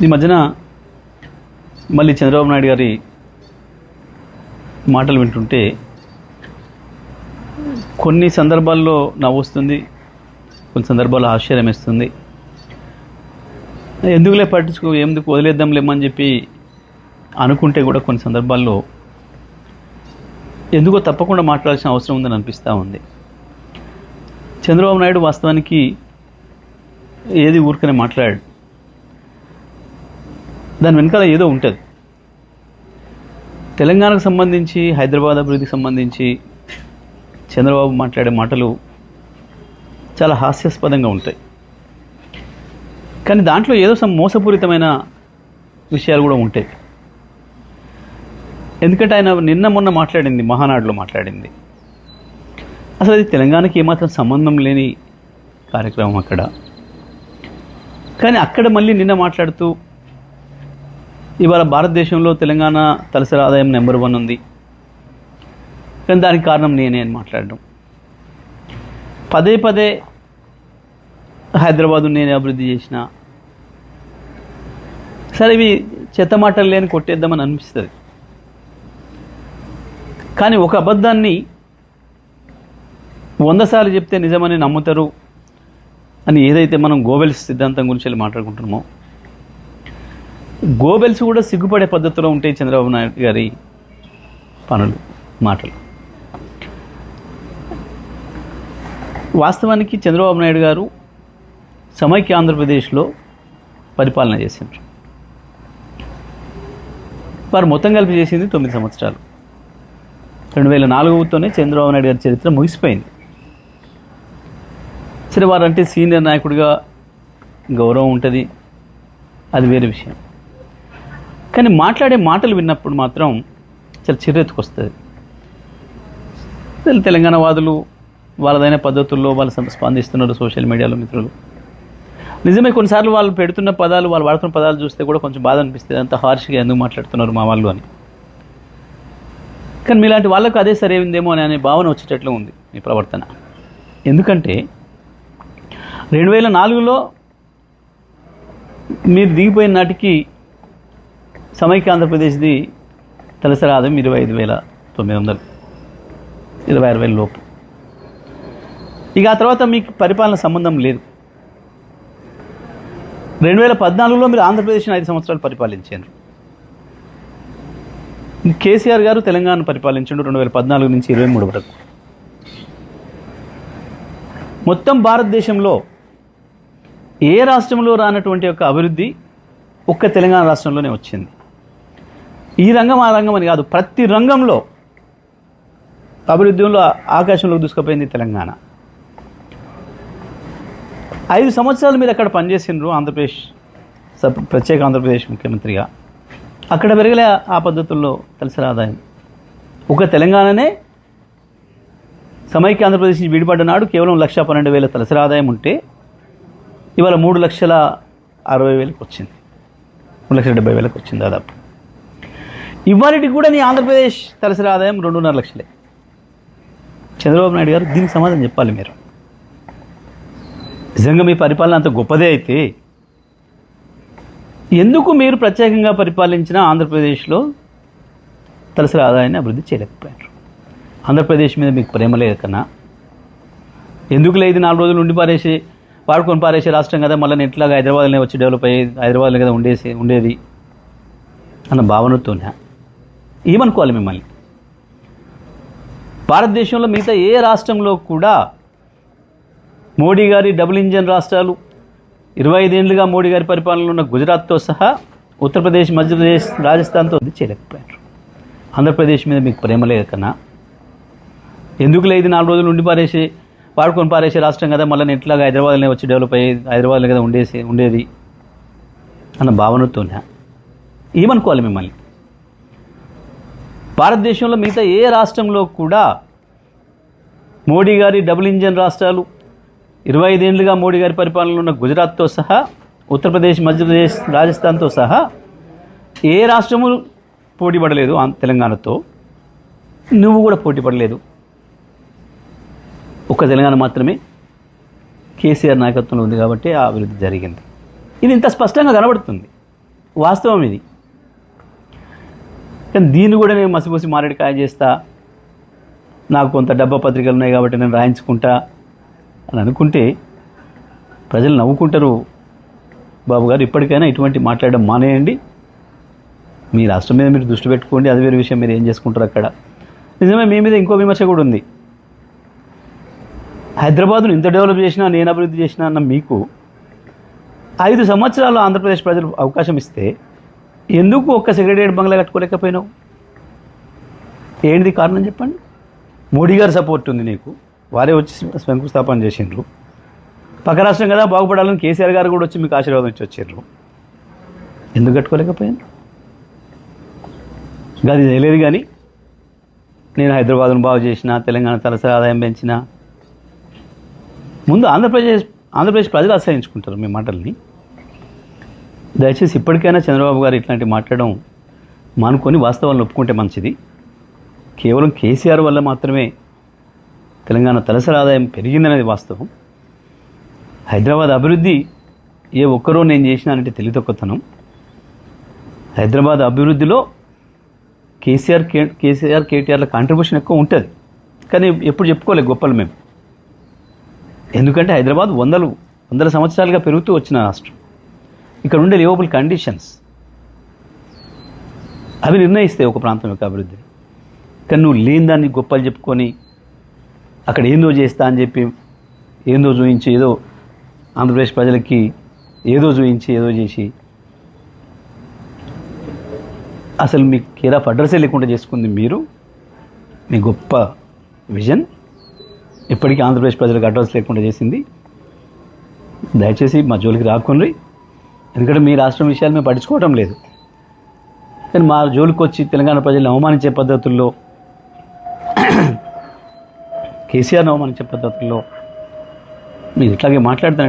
ఈ మధ్యన మళ్ళీ చంద్రబాబు నాయుడు గారి మాటలు వింటుంటే కొన్ని సందర్భాల్లో నవ్వు వస్తుంది, కొన్ని సందర్భాల్లో ఆశ్చర్యం వేస్తుంది. ఎందుకులే పట్టించుకో, ఎందుకు వదిలేద్దాంలేమని చెప్పి అనుకుంటే కూడా కొన్ని సందర్భాల్లో ఎందుకో తప్పకుండా మాట్లాడాల్సిన అవసరం ఉందని అనిపిస్తూ ఉంది. చంద్రబాబు నాయుడు వాస్తవానికి ఏది ఊరికనే మాట్లాడాడు, దాని వెనకాల ఏదో ఉంటుంది. తెలంగాణకు సంబంధించి, హైదరాబాద్ అభివృద్ధికి సంబంధించి చంద్రబాబు మాట్లాడే మాటలు చాలా హాస్యాస్పదంగా ఉంటాయి. కానీ దాంట్లో ఏదో మోసపూరితమైన విషయాలు కూడా ఉంటాయి. ఎందుకంటే ఆయన నిన్న మొన్న మాట్లాడింది, మహానాడులో మాట్లాడింది, అసలు అది తెలంగాణకి ఏమాత్రం సంబంధం లేని కార్యక్రమం అక్కడ. కానీ అక్కడ మళ్ళీ నిన్న మాట్లాడుతూ ఇవాళ భారతదేశంలో తెలంగాణ తలసరి ఆదాయం నెంబర్ 1 ఉంది, కానీ దానికి కారణం నేనే అని మాట్లాడడం, పదే పదే హైదరాబాదు నేనే అభివృద్ధి చేసిన. సరే, ఇవి చెత్త మాటలు లేని కొట్టేద్దామని అనిపిస్తుంది. కానీ ఒక అబద్ధాన్ని 100 సార్లు చెప్తే నిజమని నమ్ముతారు అని ఏదైతే మనం గోబెల్స్ సిద్ధాంతం గురించి వెళ్ళి మాట్లాడుకుంటున్నామో, గోబెల్స్ కూడా సిగ్గుపడే పద్ధతిలో ఉంటాయి చంద్రబాబు నాయుడు గారి పనులు, మాటలు. వాస్తవానికి చంద్రబాబు నాయుడు గారు సమైక్య ఆంధ్రప్రదేశ్లో పరిపాలన చేసిండ్రు. వారు మొత్తం కలిపి చేసింది 9 సంవత్సరాలు. 2004తోనే చంద్రబాబు నాయుడు గారి చరిత్ర ముగిసిపోయింది. సరే, వారంటే సీనియర్ నాయకుడిగా గౌరవం ఉంటుంది, అది వేరే విషయం. కానీ మాట్లాడే మాటలు విన్నప్పుడు మాత్రం చాలా చిర్రెత్తుకొస్తుంది. తెలంగాణ వాదులు వాళ్ళదైన పద్ధతుల్లో వాళ్ళు స్పందిస్తున్నారు సోషల్ మీడియాలో. మిత్రులు, నిజమే, కొన్నిసార్లు వాళ్ళు పెడుతున్న పదాలు, వాళ్ళు వాడుతున్న పదాలు చూస్తే కూడా కొంచెం బాధ అనిపిస్తుంది. అంత హార్ష్గా ఎందుకు మాట్లాడుతున్నారు మా వాళ్ళు అని. కానీ మీలాంటి వాళ్ళకు అదే సరైందేమో అనే భావన వచ్చేటట్లు ఉంది మీ ప్రవర్తన. ఎందుకంటే 2004లో మీరు దిగిపోయిన నాటికి సమైక్య ఆంధ్రప్రదేశ్ది తలసరి ఆదాయం 25,900, 26,000 లోపు. ఇక ఆ తర్వాత మీకు పరిపాలన సంబంధం లేదు. 2014లో మీరు ఆంధ్రప్రదేశ్ని 5 సంవత్సరాలు పరిపాలించారు. కేసీఆర్ గారు తెలంగాణ పరిపాలించారు 2014 నుంచి 23 వరకు. మొత్తం భారతదేశంలో ఏ రాష్ట్రంలో రానటువంటి యొక్క అభివృద్ధి ఒక్క తెలంగాణ రాష్ట్రంలోనే వచ్చింది. ఈ రంగం ఆ రంగం అని కాదు, ప్రతి రంగంలో అభివృద్ధిలో ఆకాశంలోకి దూసుకుపోయింది తెలంగాణ. 5 సంవత్సరాలు మీరు అక్కడ పనిచేసినారు ఆంధ్రప్రదేశ్ ప్రత్యేక ఆంధ్రప్రదేశ్ ముఖ్యమంత్రిగా. అక్కడ పెరగలే ఆ పద్ధతుల్లో తలసరి ఆదాయం. ఒక తెలంగాణనే సమైక్య ఆంధ్రప్రదేశ్ నుంచి విడిపడ్డ నాడు కేవలం 1,12,000 తలసరి ఆదాయం ఉంటే ఇవాళ 3,60,000 వచ్చింది, 3,70,000 వచ్చింది దాదాపు. ఇవాళకి కూడా నీ ఆంధ్రప్రదేశ్ తలసరి ఆదాయం 2.5 లక్షలే. చంద్రబాబు నాయుడు గారు దీనికి సమాధానం చెప్పాలి. మీరు నిజంగా మీ పరిపాలన అంత గొప్పదే అయితే ఎందుకు మీరు ప్రత్యేకంగా పరిపాలించిన ఆంధ్రప్రదేశ్లో తలసరి ఆదాయాన్ని అభివృద్ధి చేయలేకపోయారు? ఆంధ్రప్రదేశ్ మీద మీకు ప్రేమ లేదు కన్నా, ఎందుకు లేదు 4 రోజులు ఉండి వాడుకొని పారేసే రాష్ట్రం కదా, మళ్ళీ ఎట్లాగా హైదరాబాద్లోనే వచ్చి డెవలప్ అయ్యి హైదరాబాద్లో కదా ఉండేది అన్న భావనతోనే ఏమనుకోవాలి మిమ్మల్ని? భారతదేశంలో మిగతా ఏ రాష్ట్రంలో కూడా మోడీ గారి డబుల్ ఇంజన్ రాష్ట్రాలు 25 ఏళ్లుగా మోడీ గారి పరిపాలనలో ఉన్న గుజరాత్తో సహా ఉత్తరప్రదేశ్, మధ్యప్రదేశ్, రాజస్థాన్తో చేయలేకపోయారు. ఆంధ్రప్రదేశ్ మీద మీకు ప్రేమ లేదు కన్నా, ఎందుకు లేదు 4 రోజులు ఉండి వాడుకొని పారేసే రాష్ట్రం కదా, మళ్ళీ ఎట్లాగా హైదరాబాద్లోనే వచ్చి డెవలప్ అయ్యి హైదరాబాద్లో కదా ఉండేది అన్న భావనతోనే ఏమనుకోవాలి మిమ్మల్ని? భారతదేశంలో మిగతా ఏ రాష్ట్రంలో కూడా మోడీ గారి డబుల్ ఇంజన్ రాష్ట్రాలు 25 ఏళ్లుగా మోడీ గారి పరిపాలనలో ఉన్న గుజరాత్తో సహా ఉత్తరప్రదేశ్, మధ్యప్రదేశ్, రాజస్థాన్తో సహా ఏ రాష్ట్రము పోటీ పడలేదు తెలంగాణతో. నువ్వు కూడా పోటీ పడలేదు. ఒక్క తెలంగాణ మాత్రమే కేసీఆర్ నాయకత్వంలో ఉంది కాబట్టి ఆ అభివృద్ధి జరిగింది. ఇది ఇంత స్పష్టంగా కనబడుతుంది. వాస్తవం ఇది. కానీ దీన్ని కూడా నేను మసిపూసి మారేడుకాయ చేస్తా, నాకు కొంత డబ్బా పత్రికలు ఉన్నాయి కాబట్టి నేను రాయించుకుంటా అని అనుకుంటే ప్రజలు నవ్వుకుంటారు. బాబు గారు, ఇప్పటికైనా ఇటువంటి మాట్లాడడం మానేయండి. మీ రాష్ట్రం మీద మీరు దృష్టి పెట్టుకోండి, అది వేరే విషయం. మీరు ఏం చేసుకుంటారు అక్కడ. నిజమే, మీ మీద ఇంకో విమర్శ కూడా ఉంది. హైదరాబాద్ను ఇంత డెవలప్ చేసినా, నేను అభివృద్ధి చేసినా అన్న మీకు 5 సంవత్సరాలు ఆంధ్రప్రదేశ్ ప్రజలు అవకాశం ఇస్తే ఎందుకు ఒక్క సెక్రటేరియట్ బంగ్లా కట్టుకోలేకపోయినావు? ఏంటిది కారణం చెప్పండి. మోడీ గారి సపోర్ట్ ఉంది నీకు, వారే వచ్చి శంకుస్థాపన చేసిండ్రు. పక్క రాష్ట్రం కదా బాగుపడాలని కేసీఆర్ గారు కూడా వచ్చి మీకు ఆశీర్వాదం ఇచ్చి వచ్చారు. ఎందుకు కట్టుకోలేకపోయాను? అది తెలియదు. కానీ నేను హైదరాబాద్ను బాగు చేసిన, తెలంగాణ తలసరి ఆదాయం పెంచిన, ముందు ఆంధ్రప్రదేశ్ ప్రజలు ఆశ్రయించుకుంటారు మీ మాటల్ని. దయచేసి ఇప్పటికైనా చంద్రబాబు గారు ఇట్లాంటి మాట్లాడడం మానుకొని వాస్తవాలను ఒప్పుకుంటే మంచిది. కేవలం కేసీఆర్ వల్ల మాత్రమే తెలంగాణ తలసరి ఆదాయం పెరిగిందనేది వాస్తవం. హైదరాబాద్ అభివృద్ధి ఏ ఒక్కరో నేను చేసినానంటే తెలివితక్కువతనం. హైదరాబాద్ అభివృద్ధిలో కేసీఆర్ కేటీఆర్ల కాంట్రిబ్యూషన్ ఎక్కువ ఉంటుంది. కానీ ఎప్పుడు చెప్పుకోలేదు గొప్పలు మేము. ఎందుకంటే హైదరాబాద్ వందల సంవత్సరాలుగా పెరుగుతూ వచ్చిన రాష్ట్రం. ఇక్కడ ఉండే లివబుల్ కండిషన్స్ అవి నిర్ణయిస్తాయి ఒక ప్రాంతం యొక్క అభివృద్ధిని. కానీ నువ్వు లేని దాన్ని గొప్పలు చెప్పుకొని అక్కడ ఏందో చేస్తా అని చెప్పి ఏందో చూయించి, ఏదో ఆంధ్రప్రదేశ్ ప్రజలకి ఏదో చూయించి ఏదో చేసి అసలు మీ కేర్ ఆఫ్ అడ్రస్సే లేకుండా చేసుకుంది మీరు. మీ గొప్ప విజన్ ఇప్పటికీ ఆంధ్రప్రదేశ్ ప్రజలకు అడ్రస్ లేకుండా చేసింది. దయచేసి మా జోలికి రాకుండ్రి. ఎందుకంటే మీ రాష్ట్రం విషయాలు మేము పట్టించుకోవటం లేదు. కానీ మా జోలికి వచ్చి తెలంగాణ ప్రజలను అవమానించే పద్ధతుల్లో, కేసీఆర్ని అవమానించే పద్ధతుల్లో మీరు ఇట్లాగే మాట్లాడుతున్నారు.